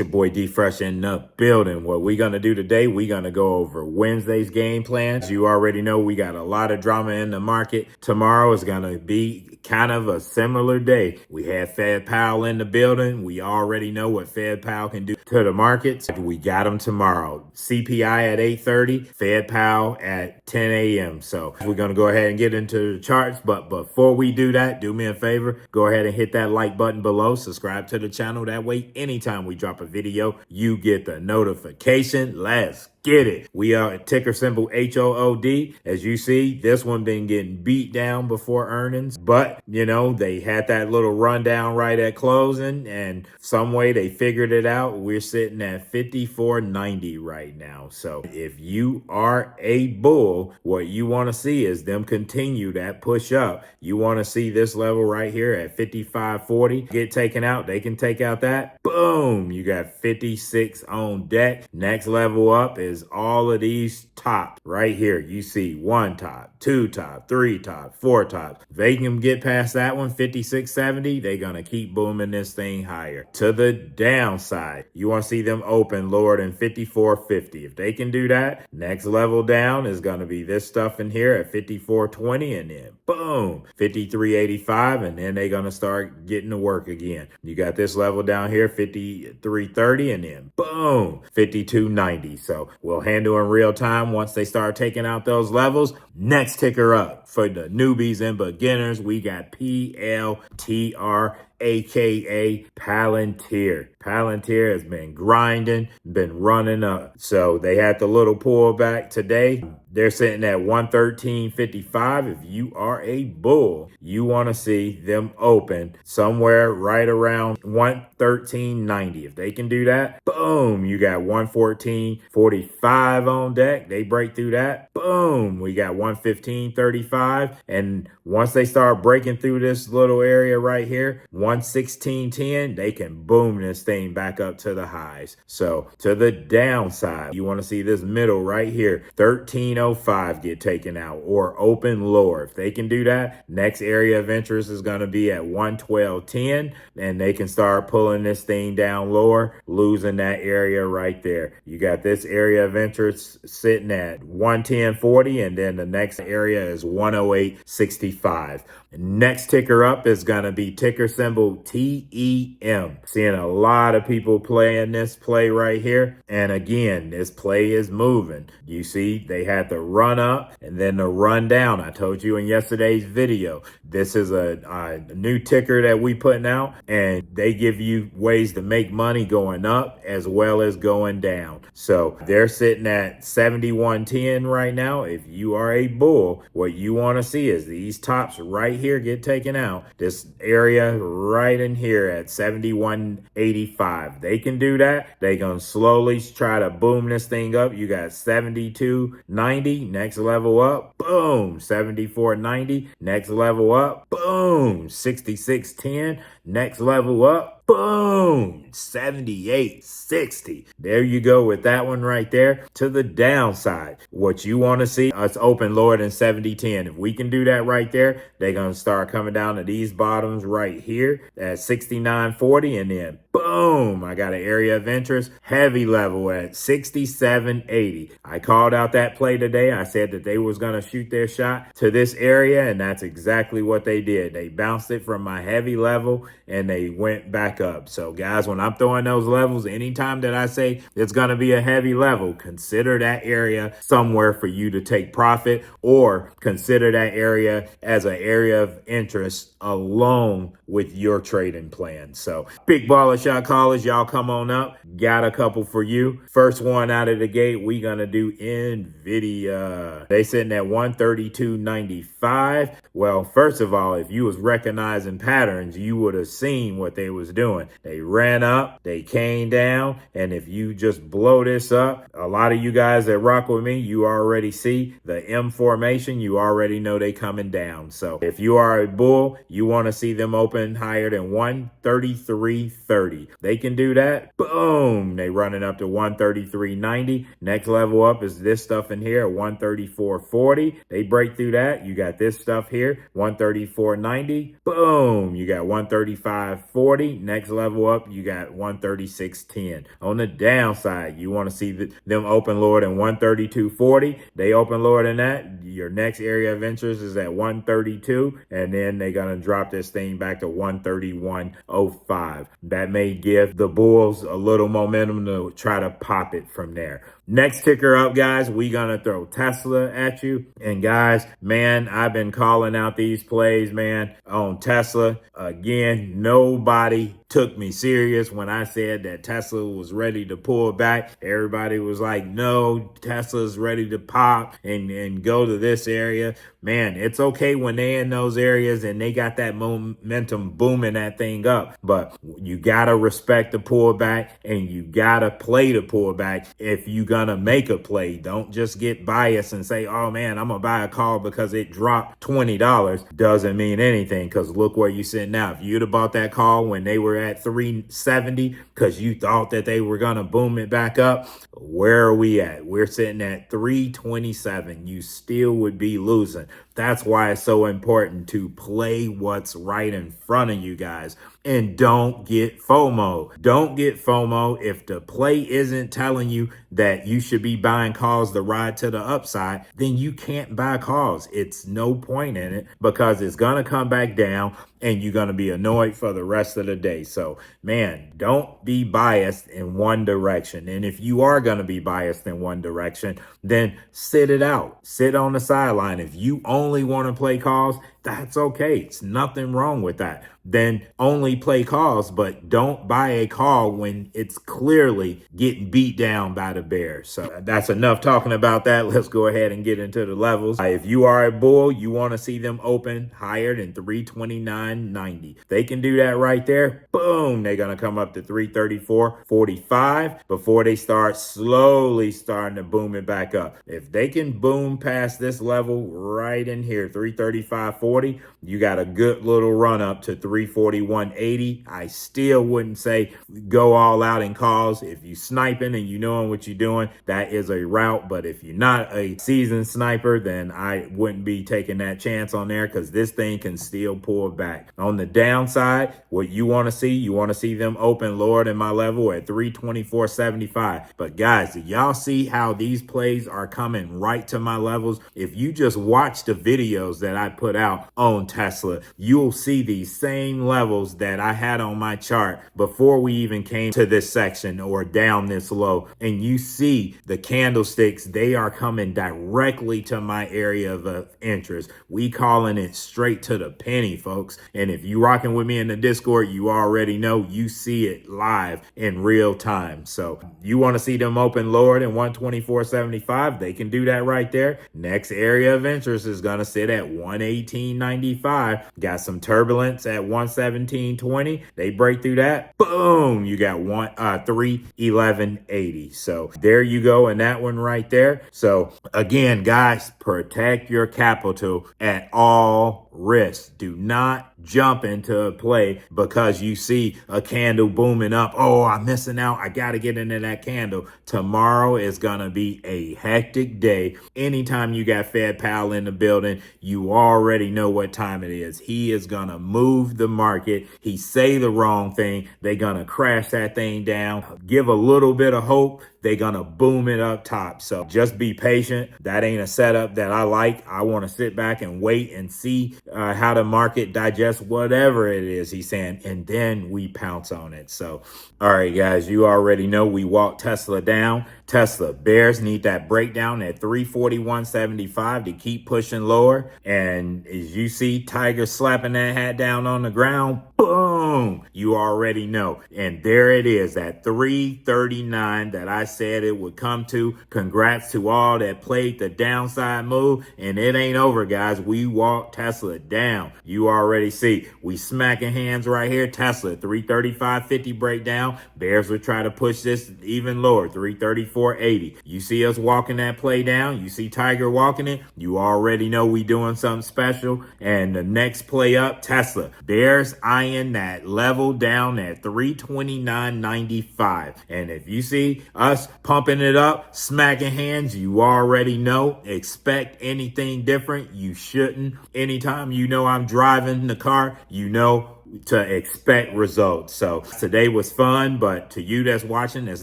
your boy D Fresh in the building. What we gonna do today, we gonna go over Wednesday's game plan. As you already know, we got a lot of drama in the market. Tomorrow is gonna be kind of a similar day. We had Fed Powell in the building. We already know what Fed Powell can do to the markets. We got them tomorrow. CPI at 8:30, Fed Powell at 10 a.m. So we're gonna go ahead and get into the charts. But before we do that, do me a favor, go ahead and hit that like button below. Subscribe to the channel. That way, anytime we drop a video, you get the notification. Let's get it. We are at ticker symbol HOOD. As you see, this one been getting beat down before earnings, but you know, they had that little rundown right at closing and some way they figured it out. We're sitting at 54.90 right now. So if you are a bull, what you want to see is them continue that push up. You want to see this level right here at 55.40 get taken out. They can take out that. Boom. You got 56 on deck. Next level up is all of these tops right here. You see one top, two top, three top, four top. They can get past that one, 56.70. They're going to keep booming this thing higher. To the downside, you want to see them open lower than 54.50. If they can do that, next level down is going to be this stuff in here at 54.20 and then boom, 53.85, and then they're going to start getting to work again. You got this level down here, 53.30, and then boom, 52.90. So we'll handle in real time once they start taking out those levels. Next ticker up for the newbies and beginners, we got PLTR, aka Palantir. Palantir has been grinding, been running up. So they had the little pullback today. They're sitting at 113.55. If you are a bull, you want to see them open somewhere right around 113.90. If they can do that, boom, you got 114.45 on deck. They break through that, boom, we got 115.35. And once they start breaking through this little area right here, 116.10, they can boom this thing back up to the highs. So to the downside, you want to see this middle right here, 13.05 get taken out or open lower. If they can do that, next area of interest is going to be at 112.10, and they can start pulling this thing down lower, losing that area right there. You got this area of interest sitting at 110.40, and then the next area is 108.65. Next ticker up is going to be ticker symbol TEM. Seeing a lot of people playing this play right here. And again, this play is moving. You see, they had the run up and then the run down. I told you in yesterday's video, this is a new ticker that we putting out, and they give you ways to make money going up as well as going down. So they're sitting at 71.10 right now. If you are a bull, what you want to see is these tops right here get taken out. This area right in here at 71.85. They can do that. They gonna slowly try to boom this thing up. You got 72.90. Next level up, boom, 74.90. Next level up, boom, 66.10. Next level up, boom, 78.60. There you go with that one right there. To the downside, what you want to see us open lower than 70.10. If we can do that right there, they're going to start coming down to these bottoms right here at 69.40, and then boom, I got an area of interest, heavy level at 67.80. I called out that play today. I said that they was going to shoot their shot to this area, and that's exactly what they did. They bounced it from my heavy level and they went back up. So guys, when I'm throwing those levels, anytime that I say it's going to be a heavy level, consider that area somewhere for you to take profit, or consider that area as an area of interest along with your trading plan. So big baller shot callers, y'all come on up. Got a couple for you. First one out of the gate, we gonna do Nvidia. They sitting at 132.95. Well, first of all, if you was recognizing patterns, you would have seen what they was doing. They ran up, they came down, and if you just blow this up, a lot of you guys that rock with me, you already see the M formation. You already know they coming down. So if you are a bull, you want to see them open higher than 133.30. They can do that. Boom, they running up to 133.90. Next level up is this stuff in here, 134.40. They break through that. You got this stuff here, 134.90. Boom, you got 135.40. next level up, you got 136.10. On the downside, you want to see them open lower than 132.40. They open lower than that. Your next area of interest is at 132, and then they're going to drop this thing back to 131.05. That may give the bulls a little momentum to try to pop it from there. Next ticker up, guys, we gonna throw Tesla at you. And guys, man, I've been calling out these plays, man, on Tesla. Again, nobody took me serious when I said that Tesla was ready to pull back. Everybody was like, no, Tesla's ready to pop and go to this area. Man, it's okay when they're in those areas and they got that momentum booming that thing up. But you gotta respect the pullback and you gotta play the pullback if you gonna make a play. Don't just get biased and say, oh man, I'm gonna buy a call because it dropped $20. Doesn't mean anything, because look where you sit now. If you'd have bought that call when they were at 370 because you thought that they were gonna boom it back up, where are we at? We're sitting at 327. You still would be losing. That's why it's so important to play what's right in front of you guys. And don't get FOMO. Don't get FOMO if the play isn't telling you that you should be buying calls to ride to the upside, then you can't buy calls. It's no point in it because it's going to come back down and you're going to be annoyed for the rest of the day. So, man, don't be biased in one direction. And if you are going to be biased in one direction, then sit it out. Sit on the sideline. If you only want to play calls, that's okay. It's nothing wrong with that. Then only play calls, but don't buy a call when it's clearly getting beat down by the Bears. So that's enough talking about that. Let's go ahead and get into the levels. If you are a bull, you want to see them open higher than 329.90. They can do that right there. Boom. They're going to come up to 334.45 before they start slowly starting to boom it back up. If they can boom past this level right in here, 335.40, you got a good little run up to 341.80. I still wouldn't say go all out in calls. If you sniping and you knowing what you're doing, that is a route. But if you're not a seasoned sniper, then I wouldn't be taking that chance on there because this thing can still pull back. On the downside, what you want to see them open lower than my level at 324.75. But guys, do y'all see how these plays are coming right to my levels? If you just watch the videos that I put out on Tesla, you'll see these same levels that I had on my chart before we even came to this section or down this low. And you see the candlesticks, they are coming directly to my area of interest. We calling it straight to the penny, folks. And if you rocking with me in the Discord, you already know you see it live in real time. So you want to see them open lower than 124.75, they can do that right there. Next area of interest is going to sit at 118.95. Got some turbulence at 117.20. They break through that. Boom. You got 311.80. So there you go. And that one right there. So again, guys, protect your capital at all risks. Do not jump into a play because you see a candle booming up. Oh, I'm missing out. I got to get into that candle. Tomorrow is going to be a hectic day. Anytime you got Fed Powell in the building, you already know what time it is. He is going to move the market. He say the wrong thing. They're going to crash that thing down. Give a little bit of hope. They're going to boom it up top. So just be patient. That ain't a setup that I like. I want to sit back and wait and see how the market digests whatever it is he's saying, and then we pounce on it. So, all right, guys, you already know we walked Tesla down. Tesla bears need that breakdown at 341.75 to keep pushing lower. And as you see Tiger slapping that hat down on the ground, boom, you already know. And there it is at 339 that I said it would come to. Congrats to all that played the downside move. And it ain't over, guys. We walked Tesla down. You already see we smacking hands right here. Tesla 335.50 breakdown. Bears would try to push this even lower, 334.80. You see us walking that play down. You see Tiger walking it. You already know we doing something special. And the next play up, Tesla. Bears eyeing that level down at 329.95. And if you see us pumping it up, smacking hands, you already know. Expect anything different. You shouldn't. Anytime you know I'm driving the car, you know to expect results. So today was fun, but to you that's watching that's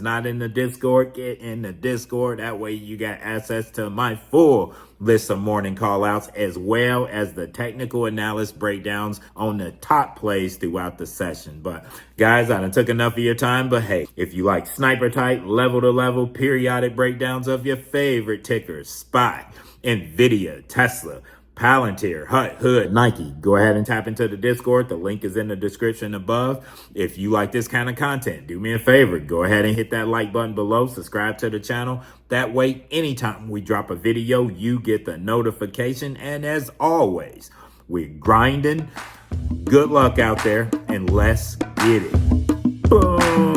not in the Discord, get in the Discord. That way you got access to my full list of morning call outs, as well as the technical analysis breakdowns on the top plays throughout the session. But guys, I done took enough of your time, but hey, if you like sniper type, level to level, periodic breakdowns of your favorite tickers, SPY, Nvidia, Tesla, Palantir, Hood, Nike, go ahead and tap into the Discord. The link is in the description above. If you like this kind of content, do me a favor. Go ahead and hit that like button below. Subscribe to the channel. That way, anytime we drop a video, you get the notification. And as always, we're grinding. Good luck out there, and let's get it. Boom.